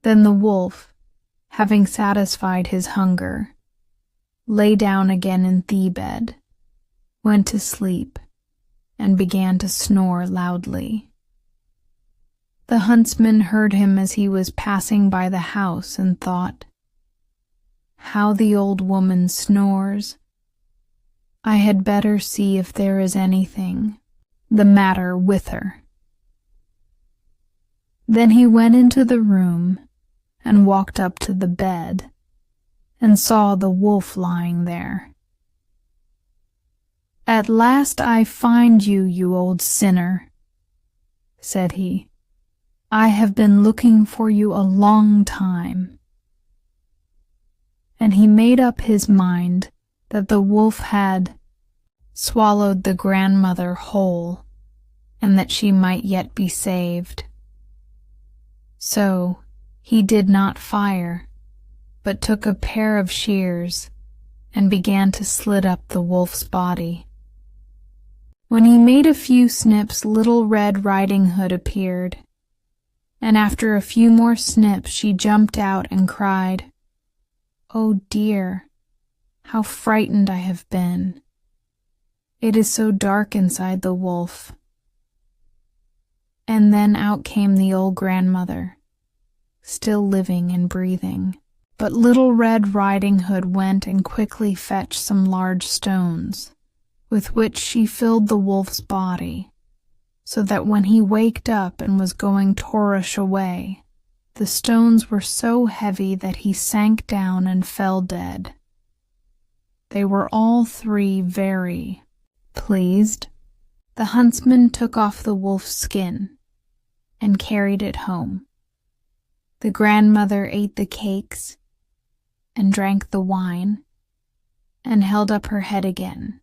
Then the wolf, having satisfied his hunger, lay down again in the bed, went to sleep, and began to snore loudly. The huntsman heard him as he was passing by the house and thought, "How the old woman snores! I had better see if there is anything the matter with her." Then he went into the room and walked up to the bed and saw the wolf lying there. "At last I find you, you old sinner," said he. "I have been looking for you a long time." And he made up his mind that the wolf had swallowed the grandmother whole, and that she might yet be saved. So he did not fire, but took a pair of shears and began to slit up the wolf's body. When he made a few snips, Little Red Riding Hood appeared, and after a few more snips she jumped out and cried, "Oh dear, how frightened I have been! It is so dark inside the wolf." And then out came the old grandmother, still living and breathing. But Little Red Riding Hood went and quickly fetched some large stones, with which she filled the wolf's body, so that when he waked up and was going to rush away, the stones were so heavy that he sank down and fell dead. They were all three very pleased. The huntsman took off the wolf's skin and carried it home. The grandmother ate the cakes and drank the wine and held up her head again.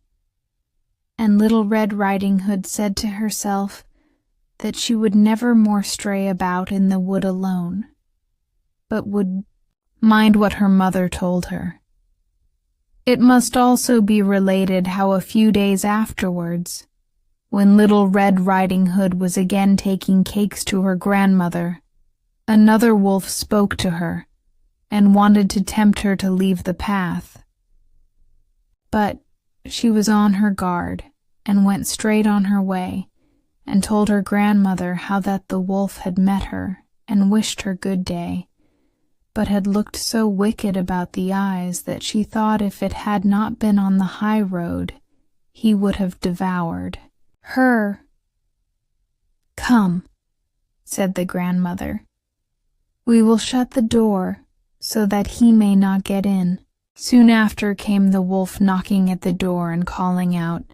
And Little Red Riding Hood said to herself that she would never more stray about in the wood alone, but would mind what her mother told her. It must also be related how a few days afterwards, when Little Red Riding Hood was again taking cakes to her grandmother, another wolf spoke to her and wanted to tempt her to leave the path. But she was on her guard and went straight on her way and told her grandmother how that the wolf had met her and wished her good day, but had looked so wicked about the eyes that she thought if it had not been on the high road, he would have devoured her. "Come," said the grandmother, "we will shut the door so that he may not get in." Soon after came the wolf knocking at the door and calling out,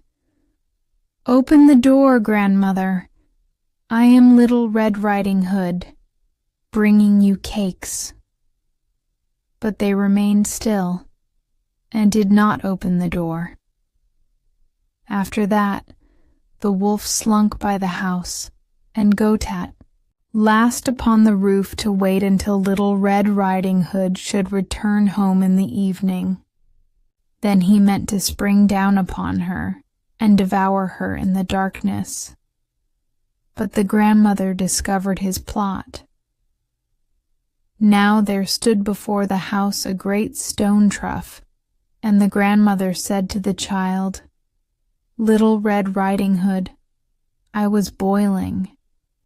"Open the door, grandmother. I am Little Red Riding Hood, bringing you cakes." But they remained still and did not open the door. After that, the wolf slunk by the house, and Goat last upon the roof to wait until Little Red Riding Hood should return home in the evening. Then he meant to spring down upon her and devour her in the darkness. But the grandmother discovered his plot. Now there stood before the house a great stone trough, and the grandmother said to the child, "Little Red Riding Hood, I was boiling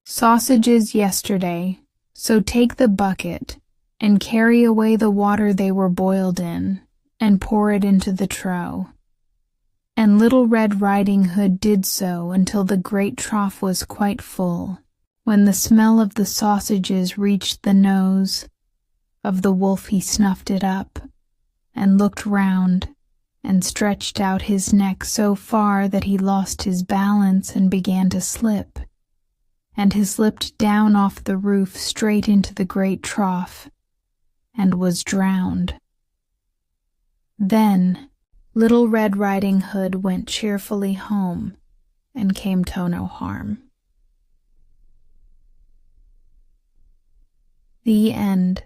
sausages yesterday, so take the bucket and carry away the water they were boiled in, and pour it into the trough." And Little Red Riding Hood did so until the great trough was quite full. When the smell of the sausages reached the nose of the wolf, he snuffed it up, and looked round, and stretched out his neck so far that he lost his balance and began to slip, and he slipped down off the roof straight into the great trough, and was drowned. Then Little Red Riding Hood went cheerfully home, and came to no harm. The end.